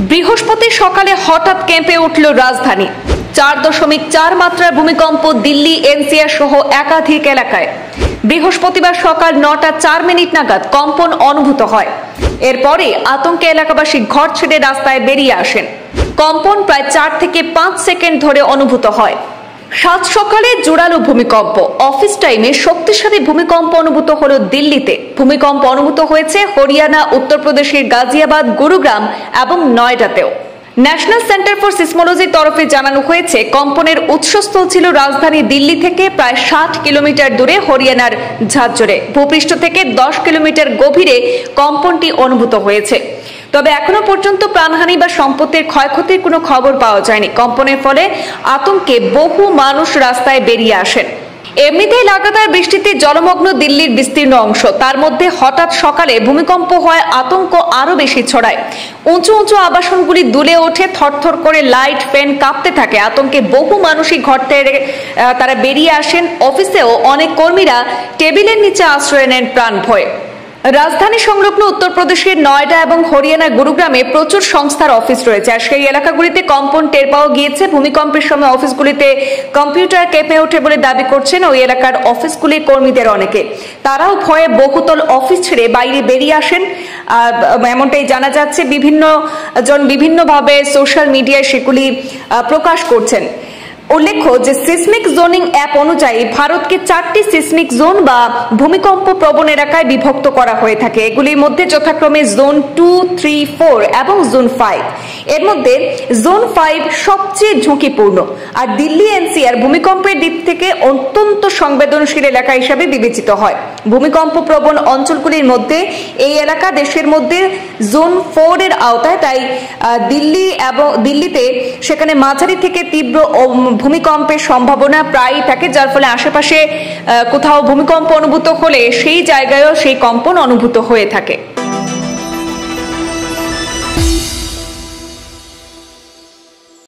বৃহস্পতি সকালে হঠাৎ কেঁপে উঠল রাজধানী। 4.4 মাত্রার ভূমিকম্প দিল্লি এনসিআর সহ একাধিক এলাকায়। বৃহস্পতিবার সকাল 9টা 4 মিনিট নাগাদ কম্পন অনুভূত হয়। এরপরে আতঙ্কে এলাকাবাসী ঘর ছেড়ে রাস্তায় বেরিয়ে আসেন। কম্পন প্রায় 4 থেকে 5 সেকেন্ড ধরে অনুভূত হয়। সাত সকালে জোরালো ভূমিকম্প। অফিস টাইমে শক্তিশালী ভূমিকম্প অনুভূত হলো দিল্লিতে। ভূমিকম্প অনুভূত হয়েছে হরিয়ানা, উত্তরপ্রদেশের গাজিয়াবাদ, গুরুগ্রাম এবং নয়ডাতেও। ন্যাশনাল সেন্টার ফর সিসমোলজির তরফে জানানো হয়েছে, কম্পনের উৎসস্থল ছিল রাজধানী দিল্লি থেকে প্রায় 60 কিলোমিটার দূরে হরিয়ানার ঝাঁঝরে। ভূপৃষ্ঠ থেকে 10 কিলোমিটার গভীরে কম্পনটি অনুভূত হয়েছে। তবে এখনো পর্যন্ত প্রাণহানি বা সম্পত্তির ক্ষয়ক্ষতির কোনো খবর পাওয়া যায়নি। কম্পনের ফলে আতঙ্কে বহু মানুষ রাস্তায় বেরিয়ে আসেন। এমনিতেই লাগাতার বৃষ্টিতে জলমগ্ন দিল্লির বিস্তীর্ণ অংশ। তার মধ্যে হঠাৎ সকালে ভূমিকম্প হয়, আতঙ্ক আরো বেশি ছড়ায়। উঁচু উঁচু আবাসনগুলি দুলে ওঠে, থরথর করে লাইট ফ্যান কাঁপতে থাকে। আতঙ্কে বহু মানুষই ঘর থেকে তারা বেরিয়ে আসেন। অফিসেও অনেক কর্মীরা টেবিলের নিচে আশ্রয় নেন প্রাণ ভয়ে। রাজধানী সংলগ্ন উত্তরপ্রদেশের নয়ডা এবং হরিয়ানার গুরুগ্রামে প্রচুর সংস্থার অফিস রয়েছে। আর সেই এলাকাগুলিতে কম্পন টের পাওয়া গিয়েছে। ভূমিকম্পের সময় অফিসগুলিতে কম্পিউটার কেঁপে ওঠে বলে দাবি করছেন ওই এলাকার অফিসগুলির কর্মীদের অনেকে। তারাও ভয়ে বহুতল অফিস ছেড়ে বাইরে বেরিয়ে আসেন, এমনটাই জানা যাচ্ছে। বিভিন্ন জন বিভিন্নভাবে সোশ্যাল মিডিয়ায় সেগুলি প্রকাশ করছেন। উল্লেখ্য যে সিসমিক জোনিং অ্যাপ অনুযায়ী ভারতকে 4টি সিসমিক জোন বা ভূমিকম্প প্রবণ এলাকায় বিভক্ত করা হয়ে থাকে। এগুলির মধ্যে যথাক্রমে জোন 2, 3, 4 এবং জোন 5। এর মধ্যে জোন 5 সবচেয়ে ঝুঁকিপূর্ণ। আর দিল্লি এনসিআর ভূমিকম্পের দিক থেকে অত্যন্ত সংবেদনশীল এলাকা হিসাবে বিবেচিত হয়। ভূমিকম্প প্রবণ অঞ্চলগুলির মধ্যে এই এলাকা দেশের মধ্যে জোন 4 এর আওতায়। তাই দিল্লিতে সেখানে মাঝারি থেকে তীব্র ভূমিকম্পের সম্ভাবনা প্রায়ই থাকে, যার ফলে আশেপাশে কোথাও ভূমিকম্প অনুভূত হলে সেই জায়গায়ও সেই কম্পন অনুভূত হয়ে থাকে।